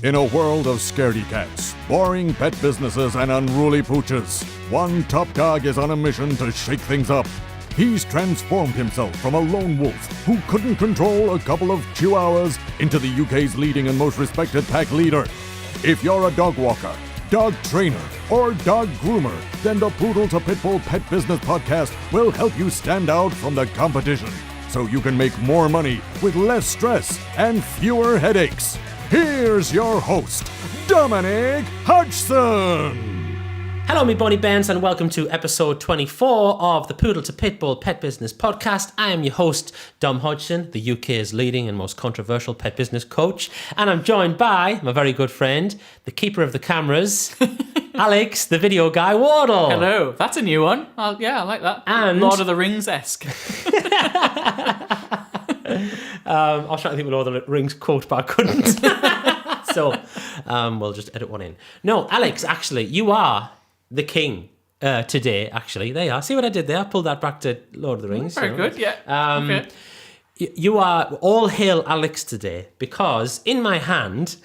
In a world of scaredy cats, boring pet businesses and unruly pooches, one top dog is on a mission to shake things up. He's transformed himself from a lone wolf who couldn't control a couple of chihuahuas into the UK's leading and most respected pack leader. If you're a dog walker, dog trainer, or dog groomer, then the Poodle to Pitbull Pet Business Podcast will help you stand out from the competition so you can make more money with less stress and fewer headaches. Here's your host, Dominic Hodgson. Hello, me bonny bands, and welcome to episode 24 of the Poodle to Pitbull Pet Business Podcast. I am your host, Dom Hodgson, the UK's leading and most controversial pet business coach, and I'm joined by my very good friend, the keeper of the cameras, Alex, the video guy, Wardle. Hello, that's a new one. I like that. And Lord of the Rings-esque. I was trying to think of a Lord of the Rings quote, but I couldn't. So we'll just edit one in. No, Alex, actually, you are the king today, actually. There you are. See what I did there? I pulled that back to Lord of the Rings. Very good, yeah. Okay. You are all hail Alex today, because in my hand,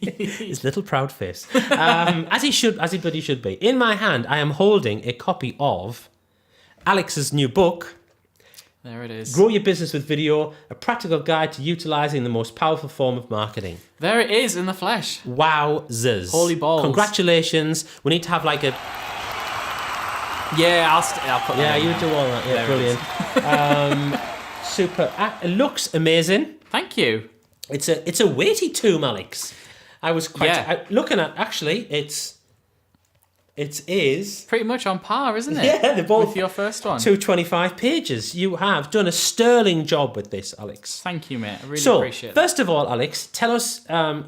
his little proud face, as he bloody should be. In my hand, I am holding a copy of Alex's new book. There it is. Grow Your Business with Video, a practical guide to utilising the most powerful form of marketing. There it is in the flesh. Wowzers. Holy balls. Congratulations. We need to have like a... Yeah, I'll put that in. You do all that. Yeah, brilliant. Super. It looks amazing. Thank you. It's a weighty tome, Alex. I was quite... Yeah. Looking at, actually, it is... Pretty much on par, isn't it? Yeah, they're both with your first one. 225 pages. You have done a sterling job with this, Alex. Thank you, mate. I really appreciate it. First of all, Alex, tell us,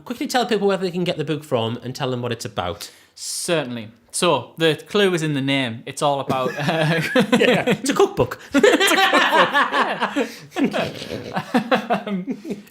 quickly tell people where they can get the book from and tell them what it's about. Certainly. So, the clue is in the name. It's all about... It's a cookbook.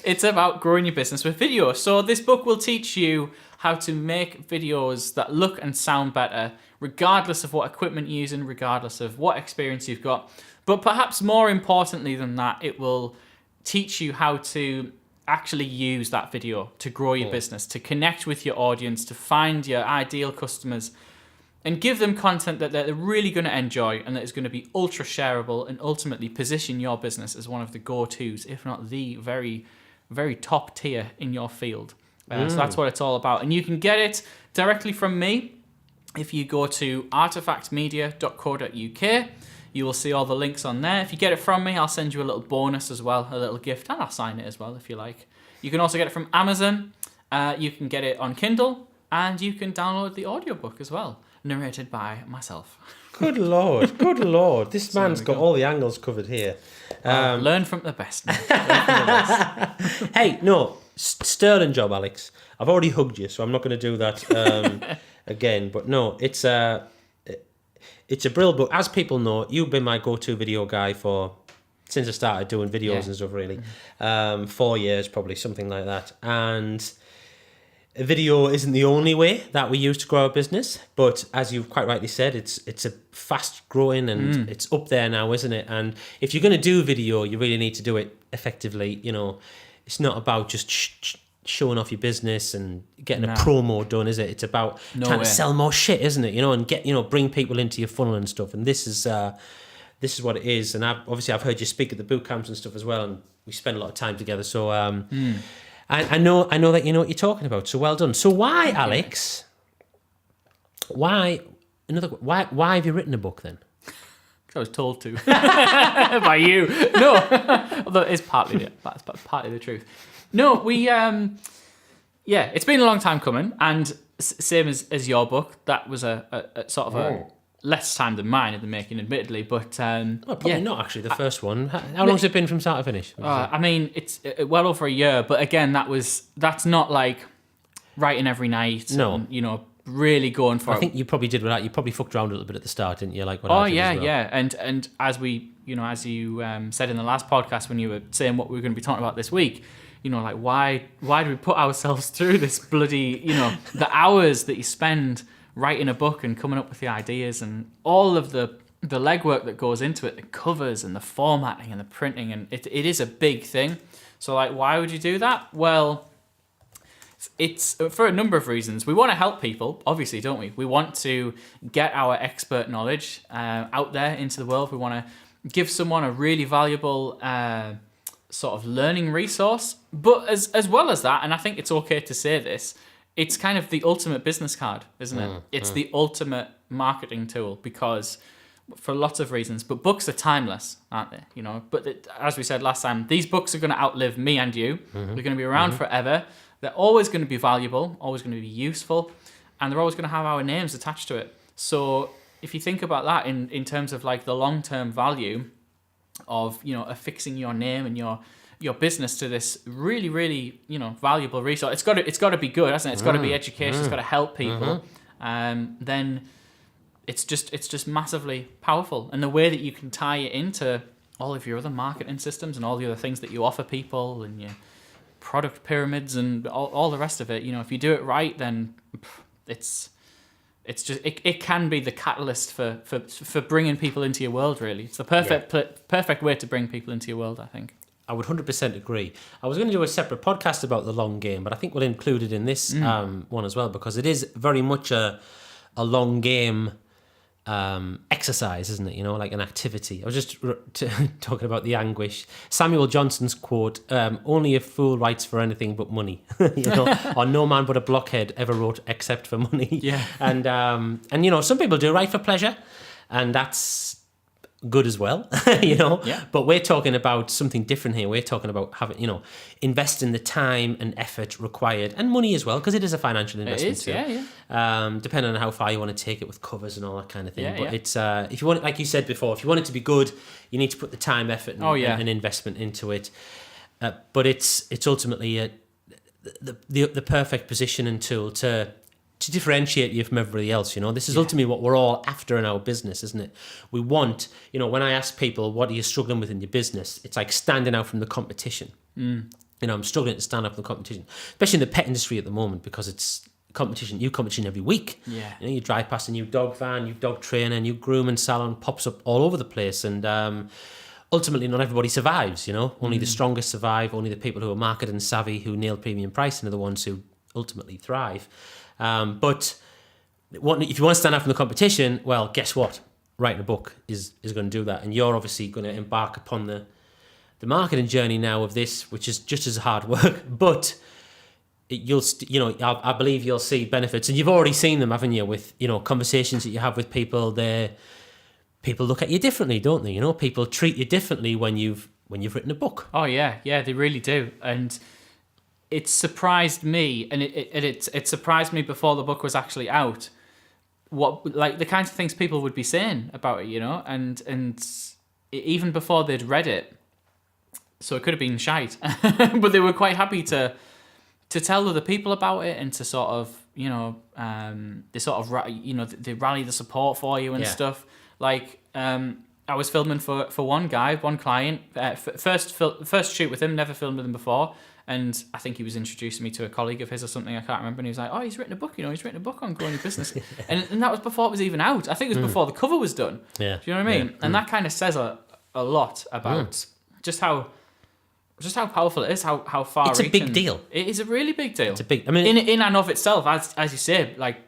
It's about growing your business with video. So, this book will teach you how to make videos that look and sound better, regardless of what equipment you're using, regardless of what experience you've got. But perhaps more importantly than that, it will teach you how to actually use that video to grow your business, to connect with your audience, to find your ideal customers, and give them content that they're really going to enjoy and that is going to be ultra shareable and ultimately position your business as one of the go-tos, if not the very, very top tier in your field. So that's what it's all about. And you can get it directly from me if you go to artefactmedia.co.uk. You will see all the links on there. If you get it from me, I'll send you a little bonus as well, a little gift, and I'll sign it as well if you like. You can also get it from Amazon. You can get it on Kindle, and you can download the audiobook as well, narrated by myself. Good Lord, good Lord. This man's got all the angles covered here. Learn from the best. Learn from the best. Hey, no, sterling job, Alex. I've already hugged you, so I'm not going to do that again. But no, it's a brilliant book. As people know, you've been my go-to video guy since I started doing videos and stuff, really. 4 years, probably, something like that. And video isn't the only way that we use to grow our business, but as you've quite rightly said, it's a fast growing and it's up there now, isn't it? And if you're going to do video, you really need to do it effectively. You know, it's not about just showing off your business and getting a promo done, is it? It's about trying to sell more shit, isn't it? You know, and bring people into your funnel and stuff. And this is what it is. And I've heard you speak at the boot camps and stuff as well, and we spend a lot of time together. So I know that you know what you're talking about. So well done. So why, Alex? Why have you written a book then? I was told to by you. No, although it's partly the truth. No, we it's been a long time coming, and same as your book, that was a sort of a less time than mine in the making, admittedly. But probably not actually the first one. How long has it been from start to finish? I mean, it's well over a year. But again, that's not like writing every night. No, and, really going for it. I think you probably did with that. You probably fucked around a little bit at the start, didn't you? Like what I did as well. Yeah. And as you said in the last podcast when you were saying what we were going to be talking about this week, like why do we put ourselves through this bloody, the hours that you spend writing a book and coming up with the ideas and all of the legwork that goes into it, the covers and the formatting and the printing, and it is a big thing. So why would you do that? Well, it's for a number of reasons. We want to help people, obviously, don't we? We want to get our expert knowledge out there into the world. We want to give someone a really valuable sort of learning resource. But as well as that, and I think it's okay to say this, it's kind of the ultimate business card, isn't it? It's the ultimate marketing tool because for lots of reasons. But books are timeless, aren't they? You know, but as we said last time, these books are going to outlive me and you. They're going to be around forever. They're always going to be valuable, always going to be useful, and they're always going to have our names attached to it. So if you think about that in terms of like the long-term value of, you know, affixing your name and your business to this really, really, you know, valuable resource, it's got to be good, hasn't it? It's got to be education. It's got to help people. Then it's just massively powerful, and the way that you can tie it into all of your other marketing systems and all the other things that you offer people and your product pyramids and all the rest of it. You know, if you do it right, then it's just it can be the catalyst for bringing people into your world. Really, it's the perfect way to bring people into your world, I think. I would 100% agree. I was going to do a separate podcast about the long game, but I think we'll include it in this one as well, because it is very much a long game exercise, isn't it? You know, like an activity. I was just talking about the anguish. Samuel Johnson's quote, only a fool writes for anything but money. You know, or no man but a blockhead ever wrote except for money. Yeah. And you know, some people do write for pleasure, and that's good as well, you know. Yeah. But we're talking about something different here. We're talking about having, you know, investing the time and effort required, and money as well, because it is a financial investment. It is, too. yeah. Depending on how far you want to take it with covers and all that kind of thing. Yeah, but yeah. it's if you want, like you said before, if you want it to be good, you need to put the time, effort, and, and investment into it. But it's ultimately the perfect position and tool to differentiate you from everybody else. You know, this is ultimately what we're all after in our business, isn't it? We want, you know, when I ask people, what are you struggling with in your business? It's like standing out from the competition. You know, I'm struggling to stand up from the competition, especially in the pet industry at the moment, because it's new competition every week. Yeah. You know, you drive past a new dog van, new dog trainer, new grooming salon pops up all over the place, and ultimately not everybody survives. You know, only the strongest survive. Only the people who are marketing savvy, who nail premium pricing, are the ones who ultimately thrive. But if you want to stand out from the competition, well, guess what? Writing a book is going to do that. And you're obviously going to embark upon the marketing journey now of this, which is just as hard work. But I believe you'll see benefits. And you've already seen them, haven't you, with, you know, conversations that you have with people. People look at you differently, don't they? You know, people treat you differently when you've written a book. Oh, yeah. Yeah, they really do. And it surprised me, and it surprised me before the book was actually out, what, like, the kinds of things people would be saying about it, you know, and even before they'd read it. So it could have been shite, but they were quite happy to tell other people about it, and to sort of, you know, they rally the support for you and stuff. Like, I was filming for one client, first shoot with him, never filmed with him before. And I think he was introducing me to a colleague of his or something, I can't remember. And he was like, oh, he's written a book, you know, he's written a book on growing your business. and that was before it was even out. I think it was before the cover was done. Yeah. Do you know what I mean? And that kind of says a lot about just how powerful it is, how far it's a big deal. It is a really big deal. It's a big, I mean, in and of itself, as you say, like,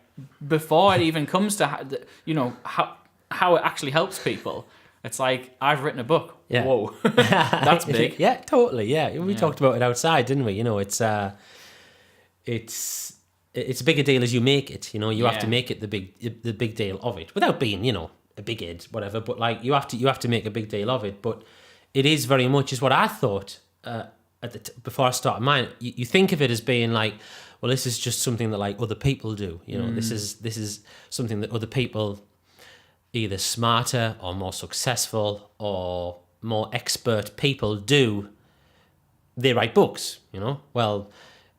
before it even comes to, you know, how it actually helps people. It's like, I've written a book. Yeah. Whoa, that's big. Yeah, totally. Yeah, we talked about it outside, didn't we? You know, it's a bigger deal as you make it. You know, you have to make it the big deal of it, without being, you know, a big head, whatever. But like, you have to make a big deal of it. But it is very much is what I thought before I started mine. You think of it as being like, well, this is just something that like other people do. You know, this is something that other people, either smarter or more successful or more expert people do. They write books, you know. Well,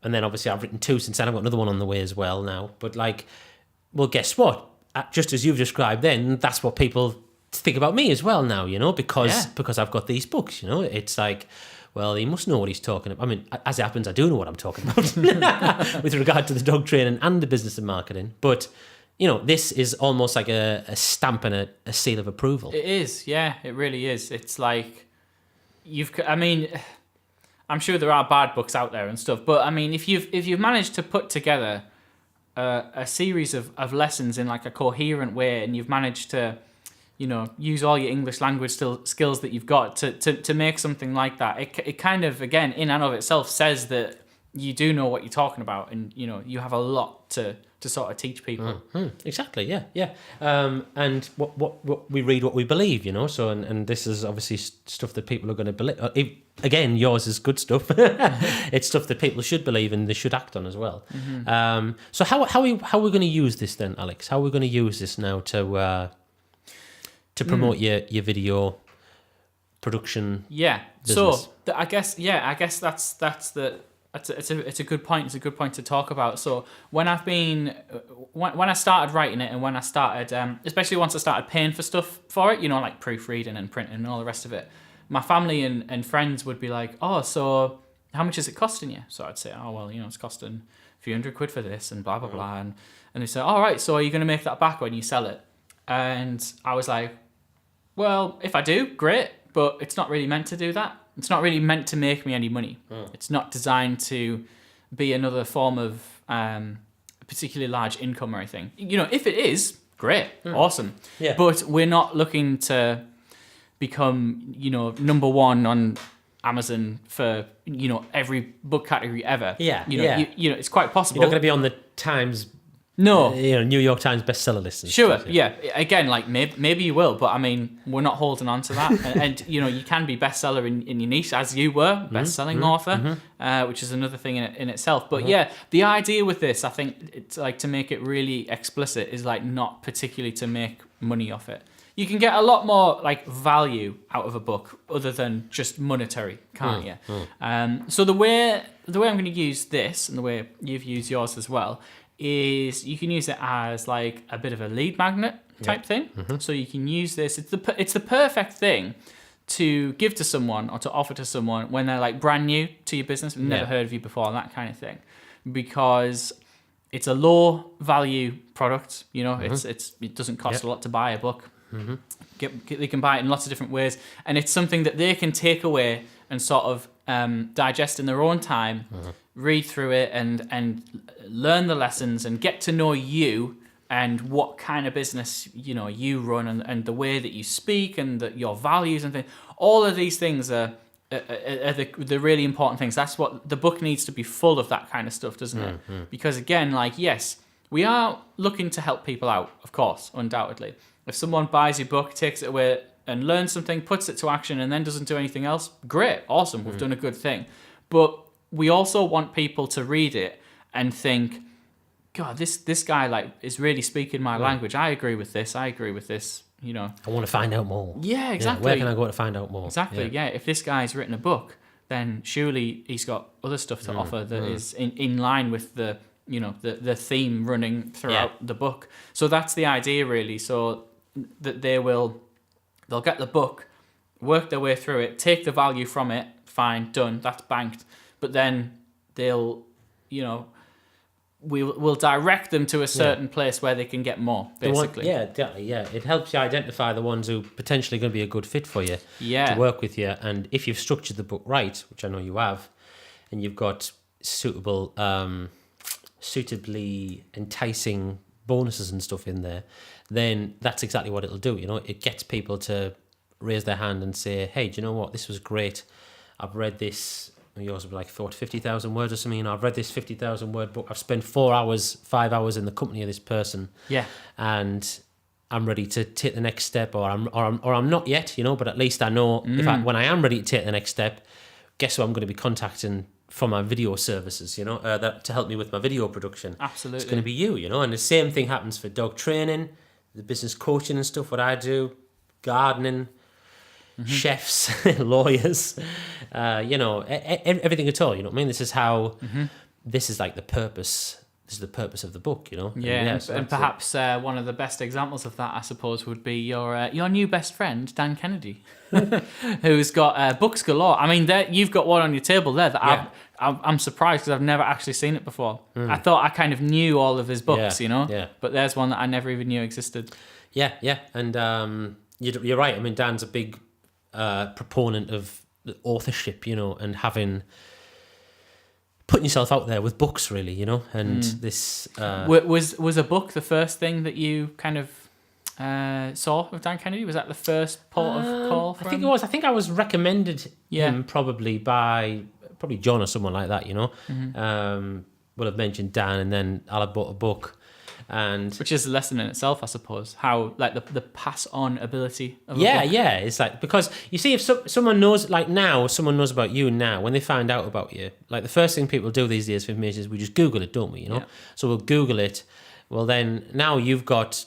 and then obviously I've written 2 since then. I've got another one on the way as well now. But like, well, guess what? Just as you've described then, that's what people think about me as well now, you know, because I've got these books, you know. It's like, well, he must know what he's talking about. I mean, as it happens, I do know what I'm talking about with regard to the dog training and the business and marketing. But, you know, this is almost like a stamp and a seal of approval. It is, yeah, it really is. It's like, I'm sure there are bad books out there and stuff, but I mean, if you've managed to put together a series of lessons in like a coherent way, and you've managed to, use all your English language skills that you've got to make something like that, it kind of, again, in and of itself says that you do know what you're talking about, and you have a lot to sort of teach people. Exactly, yeah. And what we read, what we believe, so and this is obviously stuff that people are going to believe. Again, yours is good stuff. It's stuff that people should believe and they should act on as well. So how are we going to use this then, Alex? How are we going to use this now to promote your video production? Yeah. business? So I guess that's it's a good point. It's a good point to talk about. So when I started writing it, and when I started, especially once I started paying for stuff for it, like proofreading and printing and all the rest of it, my family and friends would be like, "Oh, so how much is it costing you?" So I'd say, "Oh, well, it's costing a few £100 for this and blah blah blah," and they say, "All right, so are you going to make that back when you sell it?" And I was like, "Well, if I do, great, but it's not really meant to do that. It's not really meant to make me any money. It's not designed to be another form of particularly large income or anything. If it is, great, awesome. Yeah. But we're not looking to become, number one on Amazon for, every book category ever. Yeah, it's quite possible. You're not going to be on the Times, No. New York Times bestseller list. And Sure, stuff, yeah. Again, like maybe you will, but I mean, we're not holding on to that. and you can be bestseller in your niche, as you were, best-selling author, which is another thing in itself. But yeah, the idea with this, I think, it's like to make it really explicit, is like not particularly to make money off it. You can get a lot more like value out of a book other than just monetary, can't you? So the way I'm going to use this, and the way you've used yours as well, is you can use it as like a bit of a lead magnet type thing. So you can use this. It's the perfect thing to give to someone or to offer to someone when they're like brand new to your business, never heard of you before, and that kind of thing, because it's a low value product. It doesn't cost a lot to buy a book. They can buy it in lots of different ways, and it's something that they can take away and sort of digest in their own time, read through it and learn the lessons and get to know you and what kind of business you run, and the way that you speak and your values and things. All of these things are the really important things. That's what the book needs to be full of, that kind of stuff, doesn't it? Because again, like, yes, we are looking to help people out, of course, undoubtedly. If someone buys your book, takes it away and learns something, puts it to action, and then doesn't do anything else, great, awesome, we've done a good thing. But we also want people to read it and think, God, this guy like is really speaking my language. I agree with this. I want to find out more. Yeah, exactly. Where can I go to find out more? Exactly, yeah. If this guy's written a book, then surely he's got other stuff to offer that is in line with the the theme running throughout the book. So that's the idea, really. So that they'll get the book, work their way through it, take the value from it, fine, done, that's banked. But then they'll, we'll direct them to a certain place where they can get more, basically. Definitely, yeah. It helps you identify the ones who potentially going to be a good fit for you to work with you. And if you've structured the book right, which I know you have, and you've got suitably enticing bonuses and stuff in there, then that's exactly what it'll do. It gets people to raise their hand and say, hey, do you know what, this was great, I've read this. Yours will be like 50,000 words or something. I've read this 50,000 word book, I've spent 5 hours in the company of this person, and I'm ready to take the next step, or I'm not yet, but at least I know when I am ready to take the next step, guess who I'm going to be contacting for my video services, that to help me with my video production. Absolutely. It's going to be you, and the same thing happens for dog training, the business coaching and stuff, what I do, gardening, chefs, lawyers, everything at all, This is how, this is like the purpose. This is the purpose of the book, And perhaps one of the best examples of that, I suppose, would be your new best friend, Dan Kennedy, who's got books galore. I mean, you've got one on your table there that I'm surprised because I've never actually seen it before. I thought I kind of knew all of his books, but there's one that I never even knew existed. Yeah, and you're right. I mean, Dan's a big proponent of authorship, you know, and putting yourself out there with books, really, you know, and this... Was a book the first thing that you kind of saw of Dan Kennedy? Was that the first port of call for I think him? it was. I think I was recommended him probably by John or someone like that, you know. Will have mentioned Dan, and then I'll have bought a book. Which is a lesson in itself, I suppose. How, like, the pass on ability of a book. Yeah. It's like, because you see, if someone knows, like now, someone knows about you now, when they find out about you, like the first thing people do these days for information is we just Google it, don't we? You know, so we'll Google it. Well, then now you've got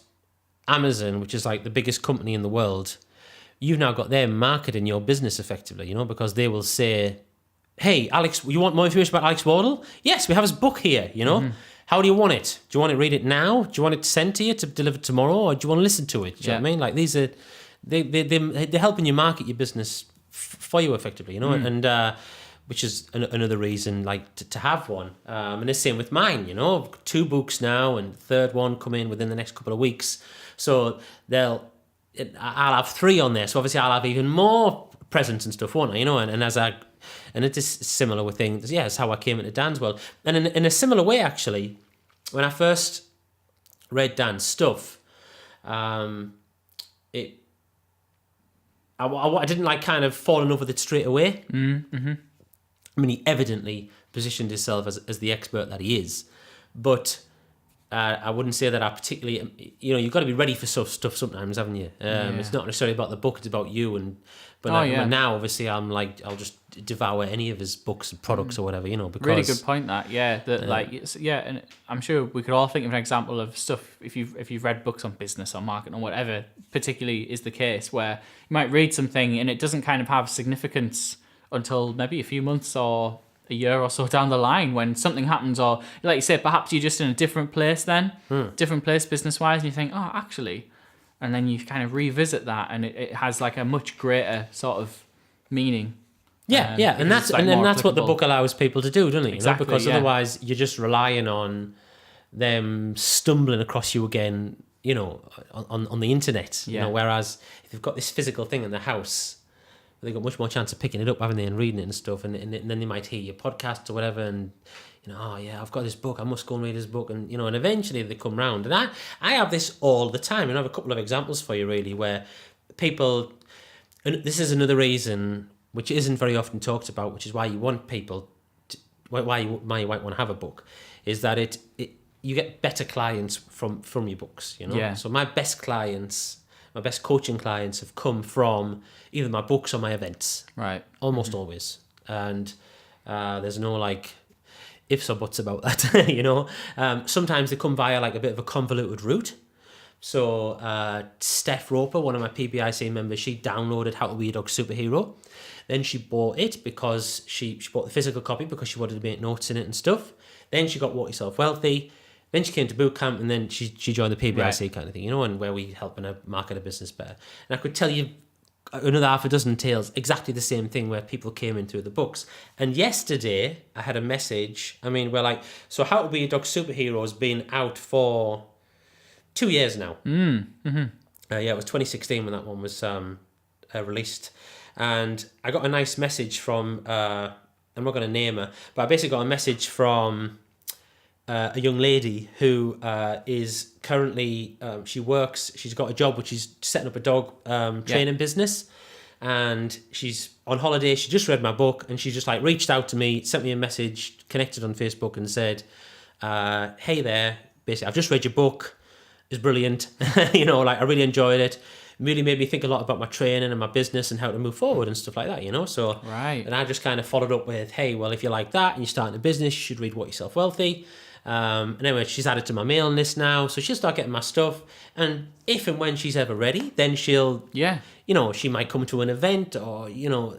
Amazon, which is like the biggest company in the world. You've now got them marketing your business effectively, you know, because they will say, "Hey, Alex, you want more information about Alex Wardle? Yes, we have his book here, you know." How do you want it? Do you want to read it now? Do you want it sent to you to deliver tomorrow? Or do you want to listen to it? Do you know what I mean? Like, these are... They're helping you market your business for you effectively, you know? And which is another reason, like, to have one. And the same with mine, you know? I've got 2 books now, and third one coming within the next couple of weeks. So I'll have 3 on there. So obviously I'll have even more presents and stuff, won't I? You know? And it is similar with things. Yeah, it's how I came into Dan's world. And in a similar way, actually, when I first read Dan's stuff, I didn't like kind of fall in love with it straight away. I mean, he evidently positioned himself as the expert that he is, but I wouldn't say that I particularly, you know, you've got to be ready for stuff sometimes, haven't you? It's not necessarily about the book; it's about you. But now, obviously, I'm like, I'll just devour any of his books and products or whatever, you know. Because really good point. And I'm sure we could all think of an example of stuff if you've read books on business or marketing or whatever. Particularly is the case where you might read something and it doesn't kind of have significance until maybe a few months or a year or so down the line when something happens, or like you said, perhaps you're just in a different place different place business-wise, and you think, oh, actually, and then you kind of revisit that, and it has like a much greater sort of meaning. And that's what the book allows people to do, doesn't it? Exactly, you know? Because otherwise you're just relying on them stumbling across you again, you know, on the internet. You know, whereas if they've got this physical thing in the house, they've got much more chance of picking it up, haven't they, and reading it and stuff, and then they might hear your podcast or whatever, and you know, oh yeah, I've got this book, I must go and read this book, and you know, and eventually they come round. And I have this all the time, and I have a couple of examples for you, really, where people, and this is another reason which isn't very often talked about, which is why you want people, why you might want to have a book, is that you get better clients from your books, you know. Yeah. So my best coaching clients have come from either my books or my events. Right. Almost always. And there's no like ifs or buts about that, you know. Sometimes they come via like a bit of a convoluted route. So Steph Roper, one of my PBIC members, she downloaded How to Be a Dog Superhero. Then she bought it because she bought the physical copy because she wanted to make notes in it and stuff. Then she got Walk Yourself Wealthy. Then she came to boot camp, and then she joined the PBIC kind of thing, you know, and where we helping her market her business better. And I could tell you another half a dozen tales, exactly the same thing, where people came in through the books. And yesterday I had a message. I mean, we're like, so How to Be a Dog Superhero has been out for 2 years now. It was 2016 when that one was released. And I got a nice message from, I'm not going to name her, but I basically got a message from a young lady who is currently, she's got a job which is setting up a dog training business, and she's on holiday. She just read my book, and she just like reached out to me, sent me a message, connected on Facebook, and said, hey there, basically, I've just read your book, it's brilliant, you know, like I really enjoyed it. Really made me think a lot about my training and my business and how to move forward and stuff like that, you know? So, right. And I just kind of followed up with, hey, well, if you like that and you're starting a business, you should read Walk Yourself Wealthy. And anyway, she's added to my mailing list now, so she'll start getting my stuff. And if and when she's ever ready, then she'll, you know, she might come to an event, or, you know,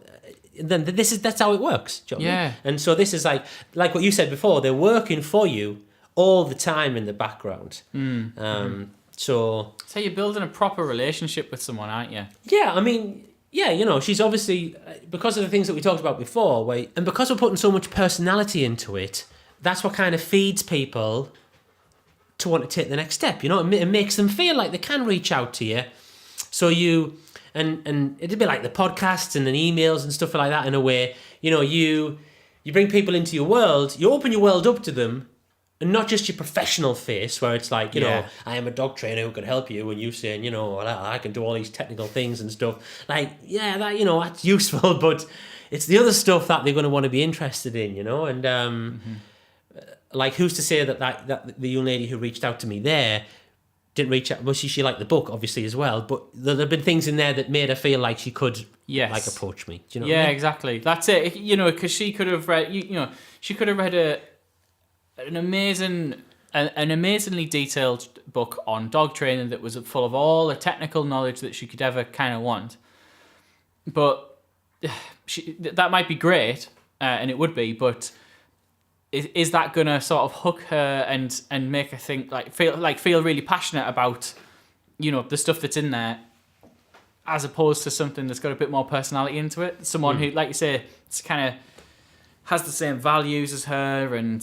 then that's how it works. Do you know what I mean? And so this is like what you said before, they're working for you all the time in the background. So you're building a proper relationship with someone, aren't you? Yeah, I mean, yeah, you know, she's obviously, because of the things that we talked about before, and because we're putting so much personality into it, that's what kind of feeds people to want to take the next step, you know? It makes them feel like they can reach out to you. So and it'd be like the podcasts and then emails and stuff like that in a way. You know, you bring people into your world, you open your world up to them, and not just your professional face where it's like, you know, I am a dog trainer who can help you, and you saying, you know, I can do all these technical things and stuff. Like, yeah, that, you know, that's useful, but it's the other stuff that they're going to want to be interested in, you know, and like, who's to say that the young lady who reached out to me there didn't reach out? Well, she liked the book, obviously, as well, but there have been things in there that made her feel like she could, like, approach me. Do you know what I mean? Exactly. That's it. You know, because she could have read, you know, she could have read an amazingly detailed book on dog training that was full of all the technical knowledge that she could ever kind of want. But that might be great, and it would be, but is that gonna sort of hook her and make her think feel really passionate about, you know, the stuff that's in there, as opposed to something that's got a bit more personality into it? Someone who, like you say, it's kind of has the same values as her and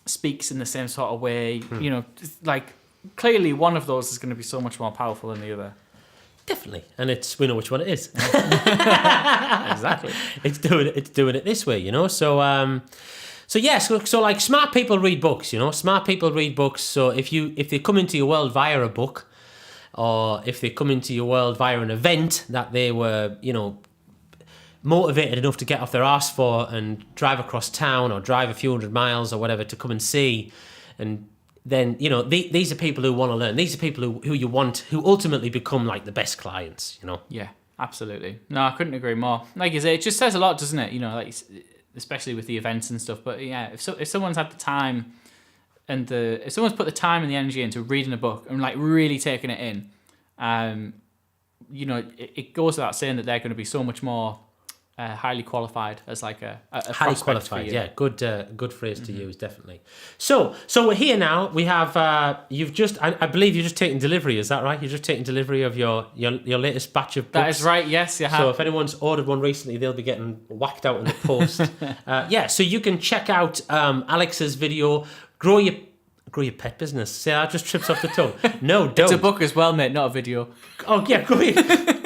speaks in the same sort of way. You know, like, clearly one of those is going to be so much more powerful than the other. Definitely, and we know which one it is. Exactly. It's doing it this way, you know. So like, smart people read books, you know. Smart people read books. So if they come into your world via a book, or if they come into your world via an event that they were, you know, motivated enough to get off their arse for and drive across town or drive a few hundred miles or whatever to come and see, and then, you know, these are people who want to learn. These are people who you want, who ultimately become like the best clients, you know. Yeah, absolutely. No, I couldn't agree more. Like you say, it just says a lot, doesn't it? You know, like, especially with the events and stuff. But yeah, if someone's had the time and if someone's put the time and the energy into reading a book and like really taking it in, you know, it goes without saying that they're going to be so much more highly qualified as like a highly qualified. Yeah, good phrase to use, definitely. So we're here now. We have I believe you've just taken delivery. Is that right? You've just taken delivery of your latest batch of books. That is right. Yes, you have. So if anyone's ordered one recently, they'll be getting whacked out in the post. So you can check out Alex's video, Grow Your Pet Business. See, that just trips off the tongue. No, don't. It's a book as well, mate, not a video. Oh yeah,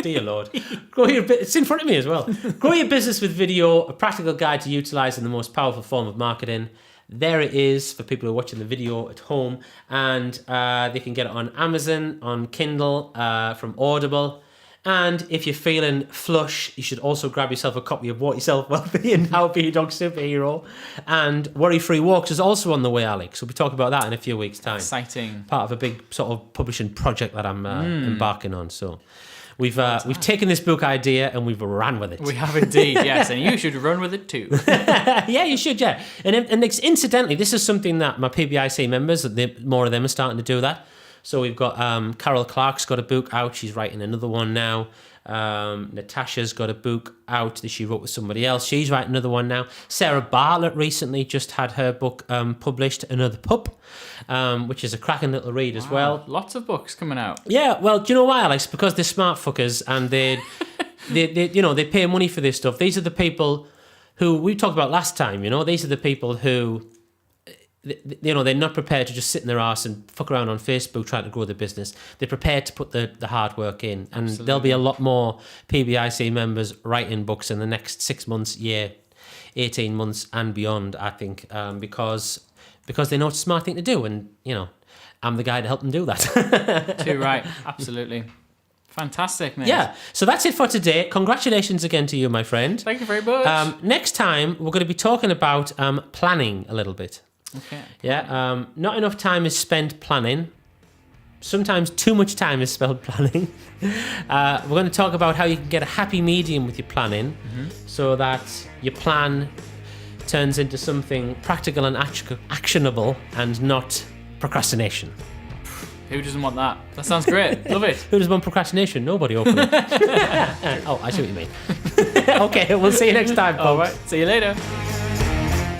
dear Lord. It's in front of me as well. Grow Your Business with Video, a practical guide to utilising the most powerful form of marketing. There it is for people who are watching the video at home. And they can get it on Amazon, on Kindle, from Audible. And if you're feeling flush, you should also grab yourself a copy of What Yourself Wellbeing, How Be Your Dog Superhero. And Worry-Free Walks is also on the way, Alex. We'll be talking about that in a few weeks' time. Exciting. Part of a big sort of publishing project that I'm embarking on. So we've taken this book idea and we've ran with it. We have indeed, yes. And you should run with it too. Yeah, you should, yeah. And incidentally, this is something that my PBIC members, more of them are starting to do that. So we've got Carol Clark's got a book out. She's writing another one now. Natasha's got a book out that she wrote with somebody else. She's writing another one now. Sarah Bartlett recently just had her book published, Another Pup, which is a cracking little read as well. Lots of books coming out. Yeah, well, do you know why, Alex? Because they're smart fuckers and they pay money for this stuff. These are the people who we talked about last time, you know. These are the people who, you know, they're not prepared to just sit in their arse and fuck around on Facebook trying to grow their business. They're prepared to put the hard work in. And Absolutely. There'll be a lot more PBIC members writing books in the next 6 months, year, 18 months and beyond, I think, because they know it's a smart thing to do. And, you know, I'm the guy to help them do that. Too right. Absolutely. Fantastic, mate. Yeah, so that's it for today. Congratulations again to you, my friend. Thank you very much. Next time, we're going to be talking about planning a little bit. Okay. Yeah, not enough time is spent planning. Sometimes too much time is spent planning. We're going to talk about how you can get a happy medium with your planning so that your plan turns into something practical and actionable and not procrastination. Who doesn't want that? That sounds great. Love it. Who doesn't want procrastination? Nobody, hopefully. Oh, I see what you mean. Okay, we'll see you next time, folks. All right, see you later.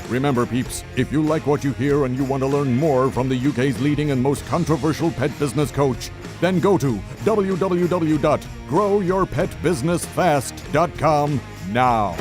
Remember, peeps, if you like what you hear and you want to learn more from the UK's leading and most controversial pet business coach, then go to www.growyourpetbusinessfast.com now.